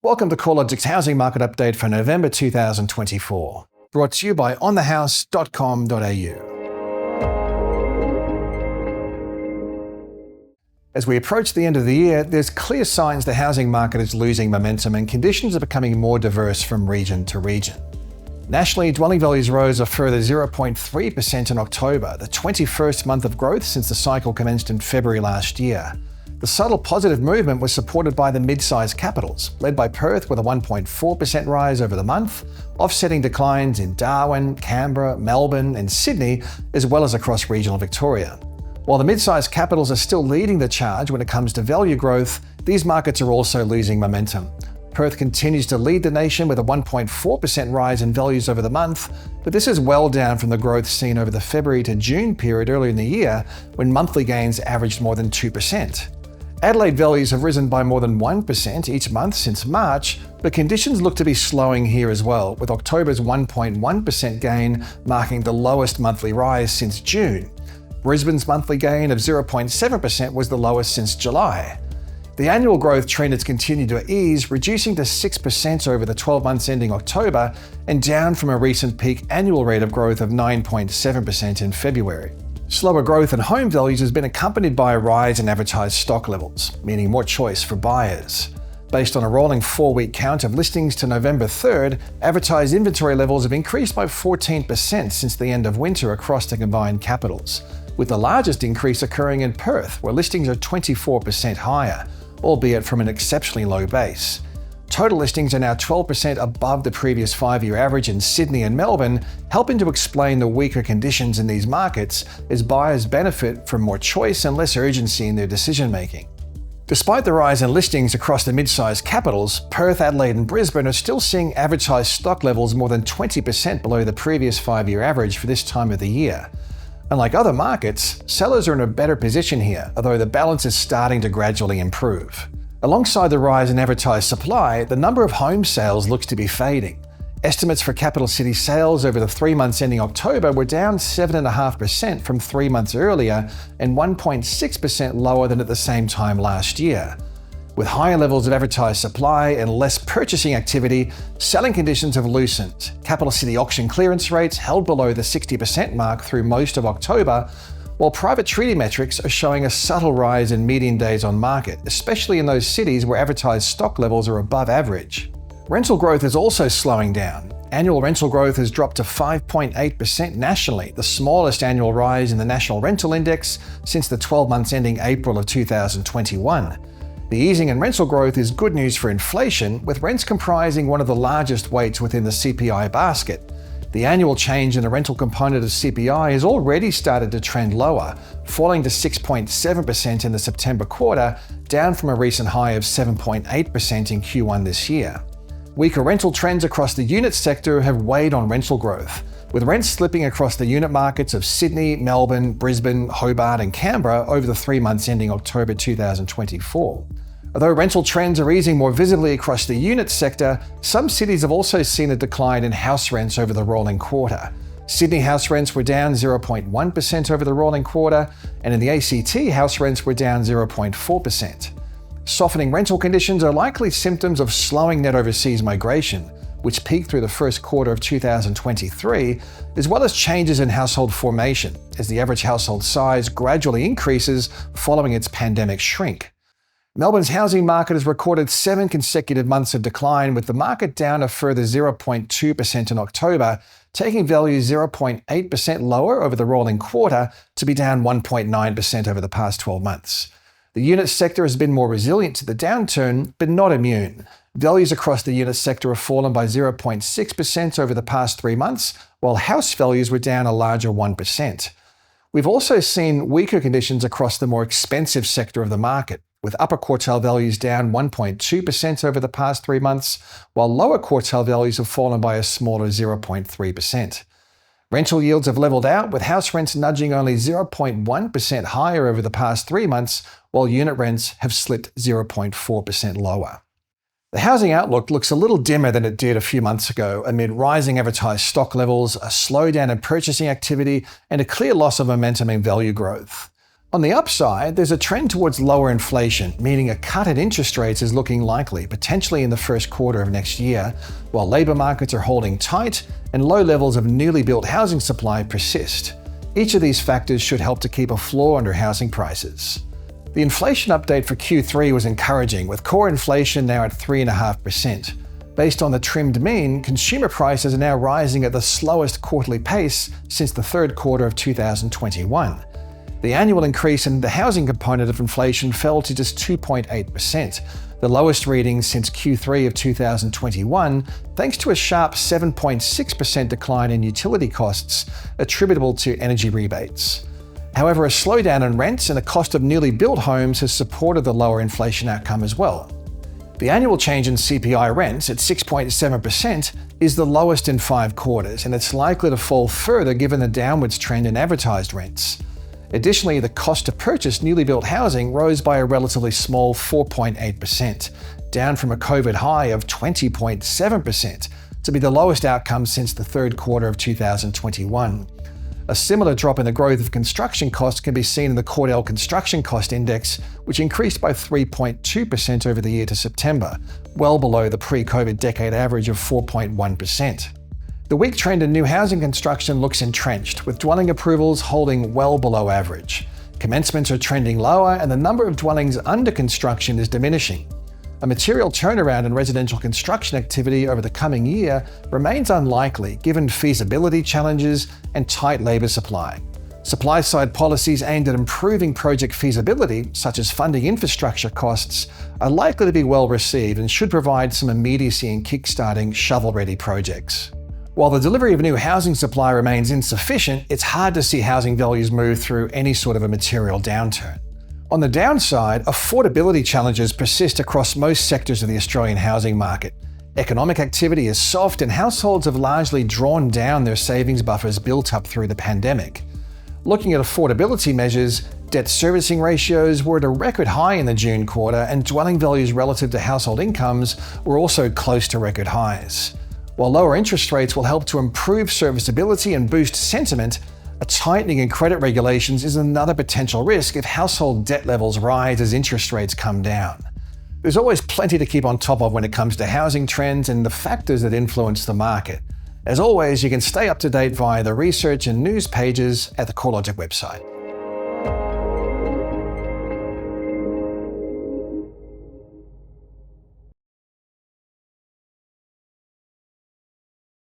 Welcome to CoreLogic's housing market update for November 2024, brought to you by onthehouse.com.au. As we approach the end of the year, there's clear signs the housing market is losing momentum and conditions are becoming more diverse from region to region. Nationally, dwelling values rose a further 0.3% in October, the 21st month of growth since the cycle commenced in February last year. The subtle positive movement was supported by the mid-sized capitals, led by Perth with a 1.4% rise over the month, offsetting declines in Darwin, Canberra, Melbourne and Sydney, as well as across regional Victoria. While the mid-sized capitals are still leading the charge when it comes to value growth, these markets are also losing momentum. Perth continues to lead the nation with a 1.4% rise in values over the month, but this is well down from the growth seen over the February to June period earlier in the year, when monthly gains averaged more than 2%. Adelaide values have risen by more than 1% each month since March, but conditions look to be slowing here as well, with October's 1.1% gain marking the lowest monthly rise since June. Brisbane's monthly gain of 0.7% was the lowest since July. The annual growth trend has continued to ease, reducing to 6% over the 12 months ending October and down from a recent peak annual rate of growth of 9.7% in February. Slower growth in home values has been accompanied by a rise in advertised stock levels, meaning more choice for buyers. Based on a rolling 4-week count of listings to November 3rd, advertised inventory levels have increased by 14% since the end of winter across the combined capitals, with the largest increase occurring in Perth, where listings are 24% higher, albeit from an exceptionally low base. Total listings are now 12% above the previous 5-year average in Sydney and Melbourne, helping to explain the weaker conditions in these markets as buyers benefit from more choice and less urgency in their decision-making. Despite the rise in listings across the mid-sized capitals, Perth, Adelaide and Brisbane are still seeing advertised stock levels more than 20% below the previous 5-year average for this time of the year. Unlike other markets, sellers are in a better position here, although the balance is starting to gradually improve. Alongside the rise in advertised supply, the number of home sales looks to be fading. Estimates for capital city sales over the 3 months ending October were down 7.5% from 3 months earlier and 1.6% lower than at the same time last year. With higher levels of advertised supply and less purchasing activity, selling conditions have loosened. Capital city auction clearance rates held below the 60% mark through most of October, while private treaty metrics are showing a subtle rise in median days on market, especially in those cities where advertised stock levels are above average. Rental growth is also slowing down. Annual rental growth has dropped to 5.8% nationally, the smallest annual rise in the National Rental Index since the 12 months ending April of 2021. The easing in rental growth is good news for inflation, with rents comprising one of the largest weights within the CPI basket. The annual change in the rental component of CPI has already started to trend lower, falling to 6.7% in the September quarter, down from a recent high of 7.8% in Q1 this year. Weaker rental trends across the unit sector have weighed on rental growth, with rents slipping across the unit markets of Sydney, Melbourne, Brisbane, Hobart and Canberra over the 3 months ending October 2024. Although rental trends are easing more visibly across the unit sector, some cities have also seen a decline in house rents over the rolling quarter. Sydney house rents were down 0.1% over the rolling quarter, and in the ACT, house rents were down 0.4%. Softening rental conditions are likely symptoms of slowing net overseas migration, which peaked through the first quarter of 2023, as well as changes in household formation, as the average household size gradually increases following its pandemic shrink. Melbourne's housing market has recorded 7 consecutive months of decline, with the market down a further 0.2% in October, taking values 0.8% lower over the rolling quarter to be down 1.9% over the past 12 months. The unit sector has been more resilient to the downturn, but not immune. Values across the unit sector have fallen by 0.6% over the past 3 months, while house values were down a larger 1%. We've also seen weaker conditions across the more expensive sector of the market, with upper quartile values down 1.2% over the past 3 months, while lower quartile values have fallen by a smaller 0.3%. Rental yields have leveled out, with house rents nudging only 0.1% higher over the past 3 months, while unit rents have slipped 0.4% lower. The housing outlook looks a little dimmer than it did a few months ago amid rising advertised stock levels, a slowdown in purchasing activity, and a clear loss of momentum in value growth. On the upside, there's a trend towards lower inflation, meaning a cut in interest rates is looking likely, potentially in the first quarter of next year, while labour markets are holding tight and low levels of newly built housing supply persist. Each of these factors should help to keep a floor under housing prices. The inflation update for Q3 was encouraging, with core inflation now at 3.5%. Based on the trimmed mean, consumer prices are now rising at the slowest quarterly pace since the third quarter of 2021. The annual increase in the housing component of inflation fell to just 2.8%, the lowest reading since Q3 of 2021, thanks to a sharp 7.6% decline in utility costs attributable to energy rebates. However, a slowdown in rents and the cost of newly built homes has supported the lower inflation outcome as well. The annual change in CPI rents at 6.7% is the lowest in 5 quarters, and it's likely to fall further given the downwards trend in advertised rents. Additionally, the cost to purchase newly built housing rose by a relatively small 4.8%, down from a COVID high of 20.7%, to be the lowest outcome since the third quarter of 2021. A similar drop in the growth of construction costs can be seen in the Cordell Construction Cost Index, which increased by 3.2% over the year to September, well below the pre-COVID decade average of 4.1%. The weak trend in new housing construction looks entrenched, with dwelling approvals holding well below average. Commencements are trending lower, and the number of dwellings under construction is diminishing. A material turnaround in residential construction activity over the coming year remains unlikely given feasibility challenges and tight labour supply. Supply-side policies aimed at improving project feasibility, such as funding infrastructure costs, are likely to be well received and should provide some immediacy in kickstarting shovel-ready projects. While the delivery of new housing supply remains insufficient, it's hard to see housing values move through any sort of a material downturn. On the downside, affordability challenges persist across most sectors of the Australian housing market. Economic activity is soft and households have largely drawn down their savings buffers built up through the pandemic. Looking at affordability measures, debt servicing ratios were at a record high in the June quarter, and dwelling values relative to household incomes were also close to record highs. While lower interest rates will help to improve serviceability and boost sentiment, a tightening in credit regulations is another potential risk if household debt levels rise as interest rates come down. There's always plenty to keep on top of when it comes to housing trends and the factors that influence the market. As always, you can stay up to date via the research and news pages at the CoreLogic website.